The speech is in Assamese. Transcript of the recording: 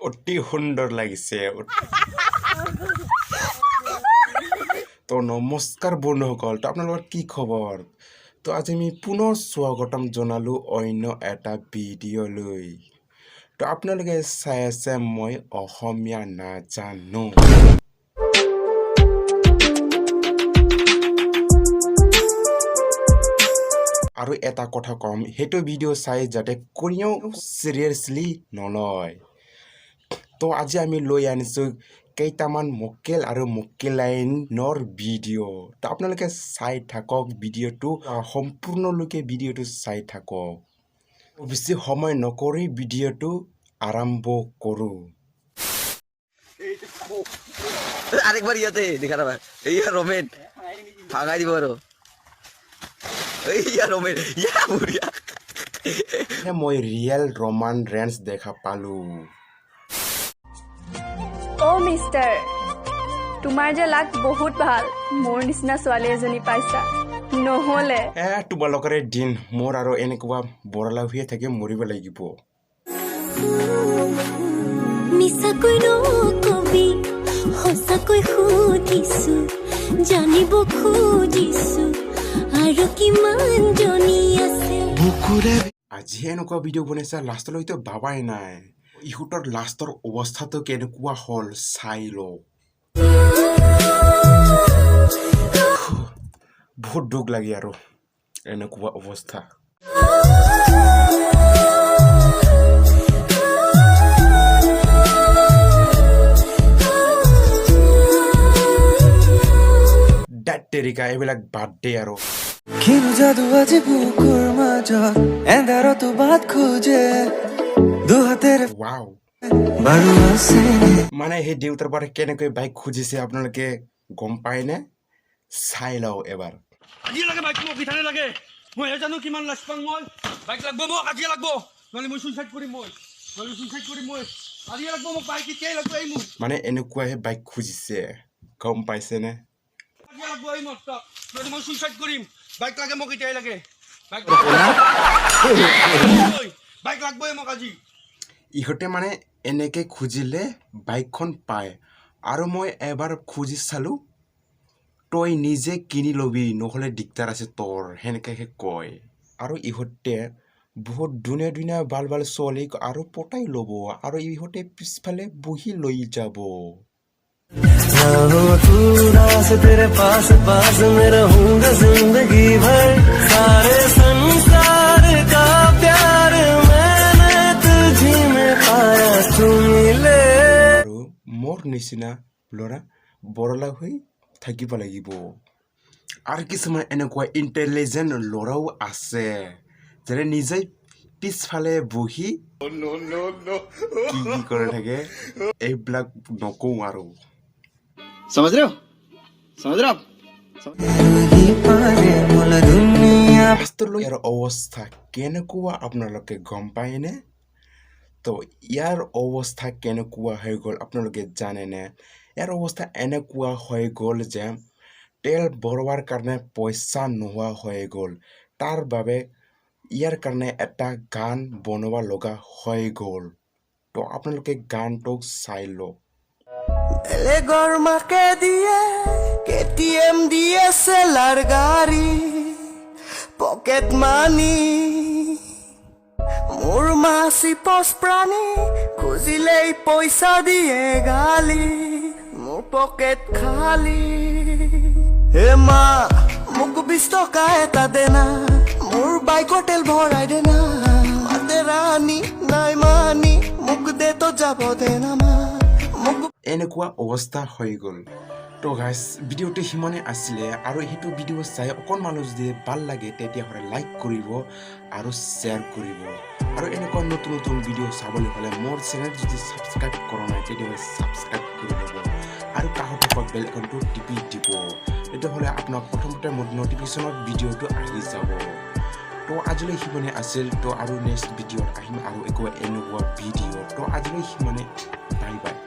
অতি সুন্দৰ লাগিছে তো নমস্কাৰ বন্ধুসকল তো আপোনালোকৰ কি খবৰ তো আজি আমি পুনৰ স্বাগতম জনালো অন্য এটা ভিডিঅ' লৈ তো আপোনালোকে চাই আছে মই অসমীয়া নাজানো আৰু এটা কথা কম হেতু ভিডিঅ' চাই যাতে কোনেও সিৰিয়াছলি নলয় তো আজি আমি লৈ আনিছো কেইটামান মক্কেল আৰু মক্কেলাইনৰ ভিডিঅ' তো আপোনালোকে চাই থাকক ভিডিঅ'টো সম্পূৰ্ণলৈকে ভিডিঅ'টো চাই থাকক বেছি সময় নকৰি ভিডিঅ'টো আৰম্ভ কৰো আৰেকবাৰ ইয়াতে দেখা যাবে এই ৰোমেন ভাঙাই দিব আৰ এই ৰোমেন ইয়া বুড়িয়া মই ৰিয়েল ৰোমান ৰেঞ্চ দেখা পালো ও মিস্টাৰ তোমাৰ যে লাগ বহুত ভাল মোৰ নিচিনা ছোৱালী এজনী পাইছা নহলে তোমালোকৰে দিন মোৰ আৰু এনেকুৱা বৰলা হৈ থাকে মৰিব লাগিব মিছাকৈ নকবি সঁচাকৈ সুধিছো জানিব খুজিছো আৰু কিমান জনী আছে আজি এনেকুৱা ভিডিঅ' বনাইছা লাষ্টলৈতো ভাবাই নাই ইহঁতৰ লাষ্টৰ অৱস্থাটো কেনেকুৱা হ'ল চাই লওঁ বহুত দুখ লাগে আৰু এনেকুৱা অৱস্থা তেৰিকা এইবিলাক বাদ দে আৰু কিনো যাদু আজি বুকুৰ মাজত এন্ধাৰতো বাট খোজে দুহাতেৰে ৱাও বাৰু আছে মানে সেই দেউতাৰ পৰা কেনেকৈ বাইক খুজিছে আপোনালোকে গম পায়নে চাই লওঁ এবাৰ আজি লাগে বাইক মোক বিথানে লাগে মই জানো কিমান লাজ পাং মই বাইক লাগব মোক আজি লাগব নহলে মই সুইচাইড কৰিম মই আজি লাগব মোক বাইক কেতিয়াই লাগব এই মোক মানে এনেকুৱাহে বাইক খুজিছে গম পাইছেনে আজি লাগব এই মোক নহলে মই সুইচাইড কৰিম বাইক লাগে মোক কেতিয়াই লাগে বাইক লাগব মোক আজি ইহঁতে মানে এনেকে খুজিলে বাইকখন পায় আৰু মই এবাৰ খুজি চালো তই নিজে কিনি লবি নহ'লে দিগদাৰ আছে তোৰ সেনেকৈ কয় আৰু ইহঁতে বহুত ধুনীয়া ধুনীয়া ভাল ভাল ছোৱালীক আৰু পতাই ল'ব আৰু ইহঁতে পিছফালে বহি লৈ যাব तेरे पास पास में रहूंगा जिंदगी भर सारे संसार का प्यार मैंने तुझी में पाया तू मिले আৰু মোৰ নিচিনা ল'ৰা বৰলা হৈ থাকিব লাগিব আৰু কিছুমান এনেকুৱা ইণ্টেলিজেণ্ট ল'ৰাও আছে যেনে নিজে পিছফালে বহি কি কৰি থাকে এইবিলাক নকওঁ আৰু समझ रहे हो ইয়াৰ অৱস্থা কেনেকুৱা আপোনালোকে গম পায়নে তো ইয়াৰ অৱস্থা কেনেকুৱা হৈ গ'ল আপোনালোকে জানেনে ইয়াৰ অৱস্থা এনেকুৱা হৈ গ'ল যে তেল ভৰোৱাৰ কাৰণে পইচা নোহোৱা হৈ গ'ল তাৰ বাবে ইয়াৰ কাৰণে এটা গান বনাব লগা হৈ গ'ল তো আপোনালোকে গানটোক চাই লওক বেলেগৰ মাকে দিয়ে KTM দিয়ে সেলাৰ গাড়ী পকেট মানি মোৰ মাছি পচ প্ৰাণী খুজিলেই পইচা দিয়ে গালি মোৰ পকেট খালি হে মা মোক 20 টকা এটা দেনা মোৰ বাইকৰ তেল ভৰাই দেনা মাতে ৰাণী নাই মানি মোক দে তো যাব দেনা মা এনেকুৱা অৱস্থা হৈ গ'ল তো গাইজ ভিডিঅ'টো সিমানে আছিলে আৰু সেইটো ভিডিঅ' চাই অকণমানো যদি ভাল লাগে তেতিয়াহ'লে লাইক কৰিব আৰু শ্বেয়াৰ কৰিব আৰু এনেকুৱা নতুন নতুন ভিডিঅ' চাবলৈ হ'লে মোৰ চেনেল যদি ছাবস্ক্ৰাইব কৰা নাই তেতিয়াহ'লে ছাবস্ক্ৰাইব কৰি ল'ব আৰু কাষত থকা বেল আইকনটো টিপি দিব তেতিয়াহ'লে আপোনাক প্ৰথমতে মোৰ নটিফিকেশ্যনত ভিডিঅ'টো আহি যাব তো আজিলৈ সিমানে আছিল তো আৰু নেক্সট ভিডিঅ'ত আহিম আৰু একো এনেকুৱা ভিডিঅ' তো আজিলৈ সিমানে বাই বাই